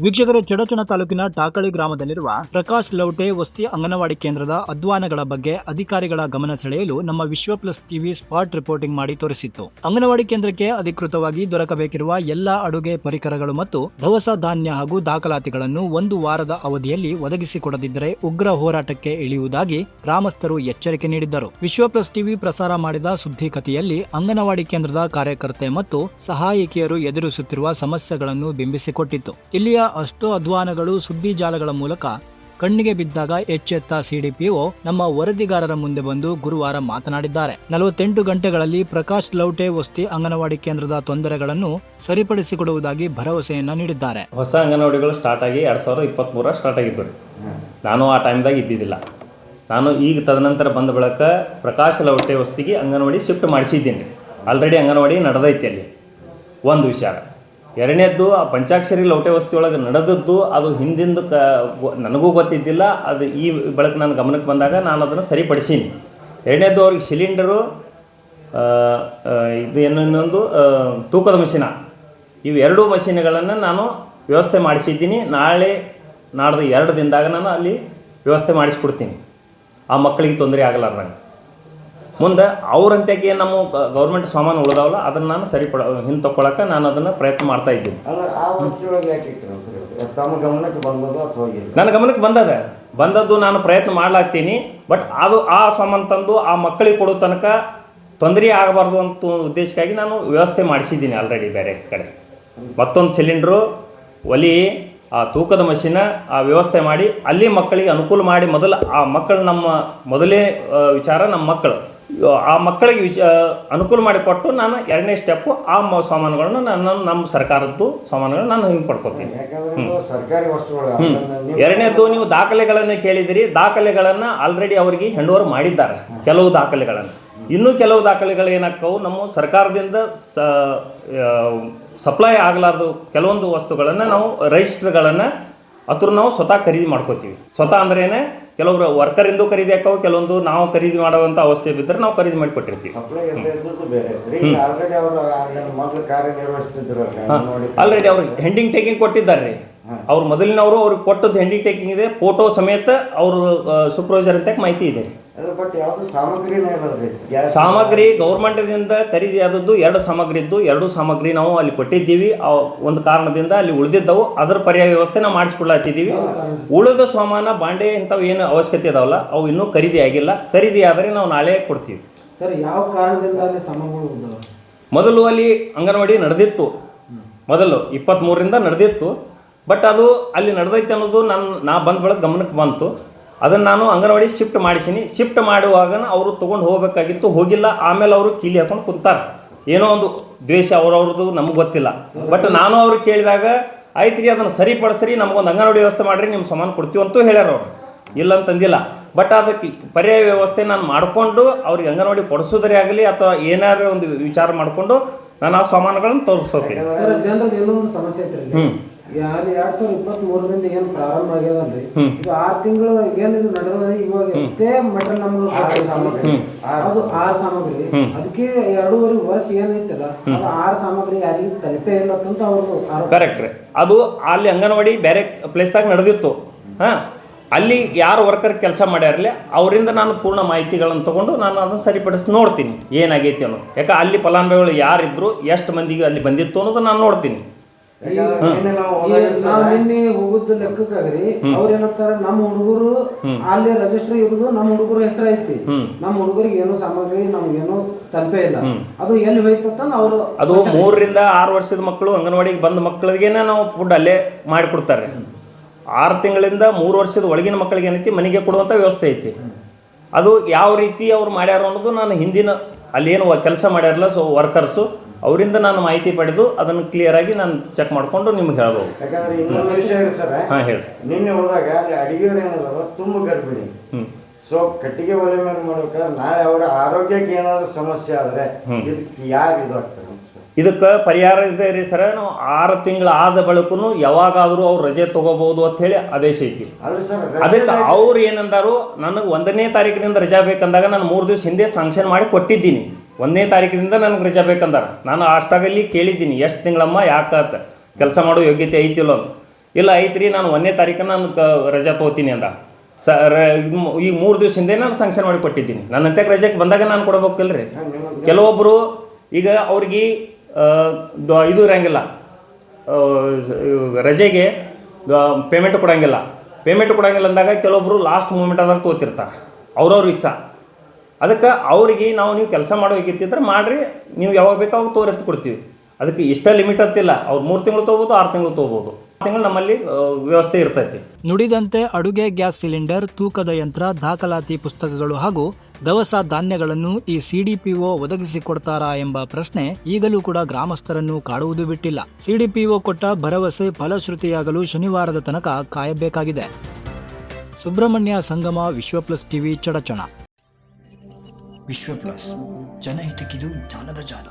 ವೀಕ್ಷಕರೇ, ಚಡಚಣ ತಾಲೂಕಿನ ಟಾಕಳಿ ಗ್ರಾಮದಲ್ಲಿರುವ ಪ್ರಕಾಶ್ ಲೌಟೆ ವಸ್ತಿ ಅಂಗನವಾಡಿ ಕೇಂದ್ರದ ಅಧ್ವಾನಗಳ ಬಗ್ಗೆ ಅಧಿಕಾರಿಗಳ ಗಮನ ಸೆಳೆಯಲು ನಮ್ಮ ವಿಶ್ವ ಪ್ಲಸ್ ಟಿವಿ ಸ್ಪಾಟ್ ರಿಪೋರ್ಟಿಂಗ್ ಮಾಡಿ ತೋರಿಸಿತ್ತು. ಅಂಗನವಾಡಿ ಕೇಂದ್ರಕ್ಕೆ ಅಧಿಕೃತವಾಗಿ ದೊರಕಬೇಕಿರುವ ಎಲ್ಲಾ ಅಡುಗೆ ಪರಿಕರಗಳು ಮತ್ತು ದವಸ ಧಾನ್ಯ ಹಾಗೂ ದಾಖಲಾತಿಗಳನ್ನು 1 ವಾರದ ಅವಧಿಯಲ್ಲಿ ಒದಗಿಸಿಕೊಡದಿದ್ದರೆ ಉಗ್ರ ಹೋರಾಟಕ್ಕೆ ಇಳಿಯುವುದಾಗಿ ಗ್ರಾಮಸ್ಥರು ಎಚ್ಚರಿಕೆ ನೀಡಿದ್ದರು. ವಿಶ್ವ ಪ್ಲಸ್ ಟಿವಿ ಪ್ರಸಾರ ಮಾಡಿದ ಸುದ್ದಿ ಕಥೆಯಲ್ಲಿ ಅಂಗನವಾಡಿ ಕೇಂದ್ರದ ಕಾರ್ಯಕರ್ತೆ ಮತ್ತು ಸಹಾಯಕಿಯರು ಎದುರಿಸುತ್ತಿರುವ ಸಮಸ್ಯೆಗಳನ್ನು ಬಿಂಬಿಸಿಕೊಟ್ಟಿತ್ತು. ಇಲ್ಲಿಯ ಅಷ್ಟು ಅಧ್ವಾನಗಳು ಸುದ್ದಿ ಜಾಲಗಳ ಮೂಲಕ ಕಣ್ಣಿಗೆ ಬಿದ್ದಾಗ ಎಚ್ಚೆತ್ತ ಸಿಡಿಪಿಒ ನಮ್ಮ ವರದಿಗಾರರ ಮುಂದೆ ಬಂದು ಗುರುವಾರ ಮಾತನಾಡಿದ್ದಾರೆ. 48 ಗಂಟೆಗಳಲ್ಲಿ ಪ್ರಕಾಶ್ ಲೌಟೆ ವಸ್ತಿ ಅಂಗನವಾಡಿ ಕೇಂದ್ರದ ತೊಂದರೆಗಳನ್ನು ಸರಿಪಡಿಸಿಕೊಡುವುದಾಗಿ ಭರವಸೆಯನ್ನ ನೀಡಿದ್ದಾರೆ. ಹೊಸ ಅಂಗನವಾಡಿಗಳು ಸ್ಟಾರ್ಟ್ ಆಗಿ 2023 ಸ್ಟಾರ್ಟ್ ಆಗಿದ್ದು. ನಾನು ಆ ಟೈಮ್ದಾಗ ಇದ್ದಿದ್ದಿಲ್ಲ. ನಾನು ಈಗ ತದನಂತರ ಬಂದ ಬಳಿಕ ಪ್ರಕಾಶ್ ಲೌಟೆ ವಸ್ತಿಗೆ ಅಂಗನವಾಡಿ ಶಿಫ್ಟ್ ಮಾಡಿಸಿದ್ದೀನಿ. ಆಲ್ರೆಡಿ ಅಂಗನವಾಡಿ ನಡೆದೈತಿ ಅಲ್ಲಿ. ಒಂದು ವಿಚಾರ. ಎರಡನೇದ್ದು, ಆ ಪಂಚಾಕ್ಷರಿ ಲೌಟೆ ವಸ್ತಿ ಒಳಗೆ ನಡೆದದ್ದು ಅದು ಹಿಂದಿಂದು ನನಗೂ ಗೊತ್ತಿದ್ದಿಲ್ಲ. ಅದು ಈ ಬಳಕ ನನ್ನ ಗಮನಕ್ಕೆ ಬಂದಾಗ ನಾನು ಅದನ್ನು ಸರಿಪಡಿಸೀನಿ. ಎರಡನೇದ್ದು, ಅವ್ರಿಗೆ ಸಿಲಿಂಡರು, ಇದು ಇನ್ನೊಂದು ತೂಕದ ಮಷಿನ, ಇವು 2 ಮಷಿನ್ಗಳನ್ನು ನಾನು ವ್ಯವಸ್ಥೆ ಮಾಡಿಸಿದ್ದೀನಿ. ನಾಡ್ದು 2 ದಿನದಾಗ ನಾನು ಅಲ್ಲಿ ವ್ಯವಸ್ಥೆ ಮಾಡಿಸ್ಕೊಡ್ತೀನಿ, ಆ ಮಕ್ಕಳಿಗೆ ತೊಂದರೆ ಆಗಲಾರ್ದಂಗೆ. ಮುಂದೆ ಅವ್ರಂತೆಗೆ ನಮ್ಮ ಗೌರ್ಮೆಂಟ್ ಸಾಮಾನು ಉಳಿದಾವಲ್ಲ ಅದನ್ನು ನಾನು ಹಿಂದೆ ತಗೊಳಕ್ಕೆ ನಾನು ಅದನ್ನು ಪ್ರಯತ್ನ ಮಾಡ್ತಾ ಇದ್ದೀನಿ. ನನ್ನ ಗಮನಕ್ಕೆ ಬಂದದ್ದು ನಾನು ಪ್ರಯತ್ನ ಮಾಡ್ಲಾಗ್ತೀನಿ. ಬಟ್ ಅದು ಆ ಸಾಮಾನು ತಂದು ಆ ಮಕ್ಕಳಿಗೆ ಕೊಡೋ ತನಕ ತೊಂದರೆ ಆಗಬಾರ್ದು ಅಂತ ಉದ್ದೇಶಕ್ಕಾಗಿ ನಾನು ವ್ಯವಸ್ಥೆ ಮಾಡಿಸಿದ್ದೀನಿ ಆಲ್ರೆಡಿ ಬೇರೆ ಕಡೆ. ಮತ್ತೊಂದು ಸಿಲಿಂಡ್ರು, ಒಲಿ, ಆ ತೂಕದ ಮಷಿನ, ಆ ವ್ಯವಸ್ಥೆ ಮಾಡಿ ಅಲ್ಲಿ ಮಕ್ಕಳಿಗೆ ಅನುಕೂಲ ಮಾಡಿ ಆ ಮಕ್ಕಳು ಮೊದಲೇ ವಿಚಾರ ನಮ್ಮ ಮಕ್ಕಳು, ಆ ಮಕ್ಕಳಿಗೆ ಅನುಕೂಲ ಮಾಡಿಕೊಟ್ಟು ನಾನು 2ನೇ ಸ್ಟೆಪ್ಪು ಆ ಸಾಮಾನುಗಳನ್ನು ನಮ್ಮ ಸರ್ಕಾರದ್ದು ಸಾಮಾನುಗಳನ್ನು ನಾನು ಹಿಂಗೆ ಪಡ್ಕೊತೀನಿ. ಎರಡನೇದ್ದು, ನೀವು ದಾಖಲೆಗಳನ್ನು ಕೇಳಿದಿರಿ. ದಾಖಲೆಗಳನ್ನು ಆಲ್ರೆಡಿ ಅವರಿಗೆ ಹ್ಯಾಂಡ್ ಓವರ್ ಮಾಡಿದ್ದಾರೆ, ಕೆಲವು ದಾಖಲೆಗಳನ್ನು. ಇನ್ನೂ ಕೆಲವು ದಾಖಲೆಗಳು ಏನಾಗ್ತವು, ನಮ್ಮ ಸರ್ಕಾರದಿಂದ ಸಪ್ಲೈ ಆಗಲಾರ್ದು ಕೆಲವೊಂದು ವಸ್ತುಗಳನ್ನು ನಾವು ರಿಜಿಸ್ಟರ್ಗಳನ್ನು ನಾವು ಸ್ವತಃ ಖರೀದಿ ಮಾಡ್ಕೋತೀವಿ. ಸ್ವತಃ ಅಂದ್ರೇನೆ ಕೆಲವರು ವರ್ಕರಿಂದು ಖರೀದಿ ಹಾಕವು, ಕೆಲವೊಂದು ನಾವು ಖರೀದಿ ಮಾಡುವಂಥ ಅವಶ್ಯ ಬಿದ್ದರೆ ನಾವು ಖರೀದಿ ಮಾಡಿ ಕೊಟ್ಟಿರ್ತೀವಿ. ಆಲ್ರೆಡಿ ಅವ್ರು ಹೆಂಡಿಂಗ್ ಟೇಕಿಂಗ್ ಕೊಟ್ಟಿದ್ದಾರೆ ರೀ. ಅವ್ರು ಮೊದಲಿನವರು ಅವ್ರಿಗೆ ಕೊಟ್ಟದ್ದು ಹೆಂಡಿಂಗ್ ಟೇಕಿಂಗ್ ಇದೆ, ಫೋಟೋ ಸಮೇತ ಅವರು ಸೂಪರ್ವೈಸರ್ ಅಂತ ಮಾಹಿತಿ ಇದೆ. ಸಾಮಗ್ರಿ ಗೌರ್ಮೆಂಟ್ದಿಂದ ಖರೀದಿ ಆದದ್ದು 2 ಸಾಮಗ್ರಿ ಇದ್ದು, 2 ಸಾಮಗ್ರಿ ನಾವು ಅಲ್ಲಿ ಕೊಟ್ಟಿದ್ದೀವಿ. ಒಂದು ಕಾರಣದಿಂದ ಅಲ್ಲಿ ಉಳಿದಿದ್ದವು, ಅದರ ಪರ್ಯಾಯ ವ್ಯವಸ್ಥೆ ನಾವು ಮಾಡಿಸ್ಕೊಡ್ಲಾತಿದ್ದೀವಿ. ಉಳಿದ ಸಾಮಾನ ಬಾಂಡೆ ಇಂಥವು ಏನು ಅವಶ್ಯಕತೆ ಇದಾವಲ್ಲ ಅವು ಇನ್ನೂ ಖರೀದಿ ಆಗಿಲ್ಲ. ಖರೀದಿ ಆದರೆ ನಾವು ನಾಳೆ ಕೊಡ್ತೀವಿ. ಸರ್, ಯಾವ ಕಾರಣದಿಂದ ಅಲ್ಲಿ ಸಾಮಗ್ರಿಗಳು? ಮೊದಲು ಅಲ್ಲಿ ಅಂಗನವಾಡಿ ನಡೆದಿತ್ತು, ಮೊದಲು 23ರಿಂದ ನಡೆದಿತ್ತು. ಬಟ್ ಅದು ಅಲ್ಲಿ ನಡೆದೈತೆ ಅನ್ನೋದು ನಾ ಬಂದ ಬಳಿಕ ಗಮನಕ್ಕೆ ಬಂತು. ಅದನ್ನು ನಾನು ಅಂಗನವಾಡಿ ಶಿಫ್ಟ್ ಮಾಡಿಸೀನಿ. ಶಿಫ್ಟ್ ಮಾಡುವಾಗ ಅವರು ತೊಗೊಂಡು ಹೋಗಬೇಕಾಗಿತ್ತು, ಹೋಗಿಲ್ಲ. ಆಮೇಲೆ ಅವರು ಕೀಲಿ ಹಾಕೊಂಡು ಕುಂತಾರೆ. ಏನೋ ಒಂದು ದ್ವೇಷ ಅವ್ರವ್ರದ್ದು ನಮಗೆ ಗೊತ್ತಿಲ್ಲ. ಬಟ್ ನಾನು ಅವ್ರಿಗೆ ಕೇಳಿದಾಗ ಆಯ್ತು ರೀ, ಅದನ್ನು ಸರಿಪಡಿಸ್ರಿ, ನಮಗೊಂದು ಅಂಗನವಾಡಿ ವ್ಯವಸ್ಥೆ ಮಾಡಿರಿ, ನಿಮ್ಮ ಸಾಮಾನು ಕೊಡ್ತೀವಿ ಅಂತೂ ಹೇಳ್ಯಾರ ಅವರು. ಇಲ್ಲ ಅಂತಂದಿಲ್ಲ. ಬಟ್ ಅದಕ್ಕೆ ಪರ್ಯಾಯ ವ್ಯವಸ್ಥೆ ನಾನು ಮಾಡಿಕೊಂಡು ಅವ್ರಿಗೆ ಅಂಗನವಾಡಿ ಕೊಡಿಸೋದ್ರೇ ಆಗಲಿ ಅಥವಾ ಏನಾರು ಒಂದು ವಿಚಾರ ಮಾಡಿಕೊಂಡು ನಾನು ಆ ಸಾಮಾನುಗಳನ್ನು ತೋರಿಸೋತೀನಿ. ಜನರಿಗೆ ಏನೋ ಒಂದು ಸಮಸ್ಯೆ ಐತ್ರಿ. 2023ರಿಂದ ಏನು ಪ್ರಾರಂಭ ಆಗ್ಯದಲ್ರಿ, ಇದು 6 ತಿಂಗಳು ಏನಿದು ನಡೆದ, ಇವಾಗ ಎಷ್ಟೇ ಮೆಟಲ್ ನಮ್ಗೆ ಅದು 6 ಸಾಮಗ್ರಿ, ಅದಕ್ಕೆ 2.5 ವರ್ಷ ಏನೈತಲ್ಲ ಅದು 6 ಸಾಮಗ್ರಿ ಯಾರಿಗೂ ತಲುಪೇ ಇಲ್ಲ ಅಂತ ಅವ್ರದ್ದು. ಕರೆಕ್ಟ್ ರೀ. ಅದು ಅಲ್ಲಿ ಅಂಗನವಾಡಿ ಬೇರೆ ಪ್ಲೇಸ್ದಾಗ ನಡೆದಿತ್ತು. ಅಲ್ಲಿ ಯಾರು ವರ್ಕರ್ ಕೆಲಸ ಮಾಡ್ಯಾರಲ್ಲ ಅವರಿಂದ ನಾನು ಪೂರ್ಣ ಮಾಹಿತಿಗಳನ್ನು ತೊಗೊಂಡು ನಾನು ಅದನ್ನು ಸರಿಪಡಿಸಿ ನೋಡ್ತೀನಿ ಏನಾಗೈತಿ ಅನ್ನೋದು. ಯಾಕೆ ಅಲ್ಲಿ ಫಲಾನುಭವಿಗಳು ಯಾರಿದ್ರು, ಎಷ್ಟು ಮಂದಿಗೆ ಅಲ್ಲಿ ಬಂದಿತ್ತು ಅನ್ನೋದು ನಾನು ನೋಡ್ತೀನಿ. ನಾವು ನಿನ್ನೆ ಹೋಗುದು ಲೆಕ್ಕಕ್ಕಾಗ್ರಿ, ಅವ್ರ ಏನಂತಾರ, ನಮ್ಮ ಹುಡುಗರು ಅಲ್ಲಿ ರಿಜಿಸ್ಟರ್ ಇರುದು ನಮ್ಮ ಹುಡುಗರ ಹೆಸರು ಐತಿ, ನಮ್ಮ ಹುಡುಗರಿಗೆ ಏನೋ ಸಾಮಗ್ರಿ ನಮ್ಗೇನೋ ತಲುಪೇ ಇಲ್ಲ, ಅದು ಎಲ್ಲಿ ಹೋಯ್ತಂತ ಅವರು. ಅದು 3ರಿಂದ 6 ವರ್ಷದ ಮಕ್ಕಳು ಅಂಗನವಾಡಿಗೆ ಬಂದ ಮಕ್ಕಳಿಗೇನೆ ನಾವು ಫುಡ್ ಅಲ್ಲೇ ಮಾಡಿಕೊಡ್ತಾರೆ. 6 ತಿಂಗಳಿಂದ 3 ವರ್ಷದ ಒಳಗಿನ ಮಕ್ಕಳಿಗೆ ಏನೈತಿ ಮನೆಗೆ ಕೊಡುವಂಥ ವ್ಯವಸ್ಥೆ ಐತಿ. ಅದು ಯಾವ ರೀತಿ ಅವ್ರು ಮಾಡ್ಯಾರ ಅನ್ನೋದು ನಾನು ಹಿಂದಿನ ಅಲ್ಲೇನು ಕೆಲಸ ಮಾಡ್ಯಾರಲ್ಲ ವರ್ಕರ್ಸು ಅವರಿಂದ ನಾನು ಮಾಹಿತಿ ಪಡೆದು ಅದನ್ನು ಕ್ಲಿಯರ್ ಆಗಿ ನಾನು ಚೆಕ್ ಮಾಡಿಕೊಂಡು ನಿಮ್ಗೆ ಹೇಳ್ಬೋದು. ಯಾಕಂದ್ರೆ ಇನ್ನೊಂದು ವಿಷಯ ಇದೆ ಸರ್, ಹೇಳಿ. ನಿನ್ನೆ ಹೋದಾಗ ಅಲ್ಲಿ ಅಡಿಗೆಯವ್ರು ಏನಾದ್ರು ತುಂಬ ಗರ್ಭಿಣಿ. ಸೊ ಕಟ್ಟಿಗೆ ಒಲೆ ಮೇಲೆ ಮಾಡ್ಬೇಕಾದ್ರೆ ನಾಳೆ ಅವರ ಆರೋಗ್ಯಕ್ಕೆ ಏನಾದ್ರು ಸಮಸ್ಯೆ ಆದರೆ ಇದಕ್ಕೆ ಯಾರು ಇದಾಗ್ತಾರೆ? ಇದಕ್ಕೆ ಪರಿಹಾರ ಇದೆ ರೀ ಸರ್. ನಾವು 6 ತಿಂಗಳು ಆದ ಬಳಿಕೂ ಯಾವಾಗಾದರೂ ಅವ್ರು ರಜೆ ತೊಗೋಬಹುದು ಅಂತ ಹೇಳಿ ಆದೇಶ ಐತಿ. ಅದಕ್ಕೆ ಅವ್ರು ಏನಂದಾರು, ನನಗೆ 1ನೇ ತಾರೀಕಿನಿಂದ ರಜಾ ಬೇಕಂದಾಗ ನಾನು 3 ದಿವಸ ಹಿಂದೆ ಸಾಂಕ್ಷನ್ ಮಾಡಿ ಕೊಟ್ಟಿದ್ದೀನಿ. 1ನೇ ತಾರೀಕಿನಿಂದ ನನಗೆ ರಜಾ ಬೇಕಂದಾರ. ನಾನು ಅಷ್ಟಾಗಲ್ಲಿ ಕೇಳಿದ್ದೀನಿ, ಎಷ್ಟು ತಿಂಗಳಮ್ಮ ಯಾಕೆ ಕೆಲಸ ಮಾಡೋ ಯೋಗ್ಯತೆ ಐತಿಲ್ಲ ಅಂತ. ಇಲ್ಲ ಐತ್ರಿ ನಾನು 1ನೇ ತಾರೀಕು ನಾನು ರಜಾ ತೊಗೋತೀನಿ ಅಂದ. ಈಗ 3 ದಿವಸ ಹಿಂದೆ ನಾನು ಸ್ಯಾಂಕ್ಷನ್ ಮಾಡಿ ಕೊಟ್ಟಿದ್ದೀನಿ. ನನ್ನ ಅಂತ್ಯಕ್ಕೆ ರಜೆಗೆ ಬಂದಾಗ ನಾನು ಕೊಡಬೇಕಲ್ರಿ. ಕೆಲವೊಬ್ಬರು ಈಗ ಅವ್ರಿಗೆ ಇದು ಇರೋಂಗಿಲ್ಲ, ರಜೆಗೆ ಪೇಮೆಂಟ್ ಕೊಡೋಂಗಿಲ್ಲ ಅಂದಾಗ ಕೆಲವೊಬ್ಬರು ಲಾಸ್ಟ್ ಮೂಮೆಂಟ್ ಆದಾಗ ತೊಗೋತಿರ್ತಾರೆ, ಅವ್ರವ್ರ ಇಚ್ಛಾ. ಅದಕ್ಕೆ ಅವ್ರಿಗೆ ನೀವು ಕೆಲಸ ಮಾಡೋಗಿತ್ತಿದ್ರೆ ಮಾಡಿರಿ, ನೀವು ಯಾವಾಗ ಬೇಕು ಅವಾಗ ತೋರೆತ್ತು ಕೊಡ್ತೀವಿ. ಅದಕ್ಕೆ ಇಷ್ಟ ಲಿಮಿಟ್ ಅಂತಿಲ್ಲ, ಅವ್ರು 3 ತಿಂಗಳು ತೊಗೋಬೋದು, 6 ತಿಂಗಳು ತೊಗೋಬೋದು. ತಿಂಗಳು ನಮ್ಮಲ್ಲಿ ವ್ಯವಸ್ಥೆ ಇರ್ತೈತಿ. ನುಡಿದಂತೆ ಅಡುಗೆ ಗ್ಯಾಸ್ ಸಿಲಿಂಡರ್, ತೂಕದ ಯಂತ್ರ, ದಾಖಲಾತಿ ಪುಸ್ತಕಗಳು ಹಾಗೂ ದವಸ ಧಾನ್ಯಗಳನ್ನು ಈ ಸಿಡಿಪಿಒ ಒದಗಿಸಿಕೊಡ್ತಾರಾ ಎಂಬ ಪ್ರಶ್ನೆ ಈಗಲೂ ಕೂಡ ಗ್ರಾಮಸ್ಥರನ್ನು ಕಾಡುವುದು ಬಿಟ್ಟಿಲ್ಲ. ಸಿಡಿಪಿಒ ಕೊಟ್ಟ ಭರವಸೆ ಫಲಶ್ರುತಿಯಾಗಲು ಶನಿವಾರದ ತನಕ ಕಾಯಬೇಕಾಗಿದೆ. ಸುಬ್ರಹ್ಮಣ್ಯ ಸಂಗಮ, ವಿಶ್ವಪ್ಲಸ್ ಟಿವಿ, ಚಡಚಣ. ವಿಶ್ವಪ್ಲಸ್, ಜನಹಿತಕ್ಕಿದು ಜ್ಞಾನದ ಜಾಲ.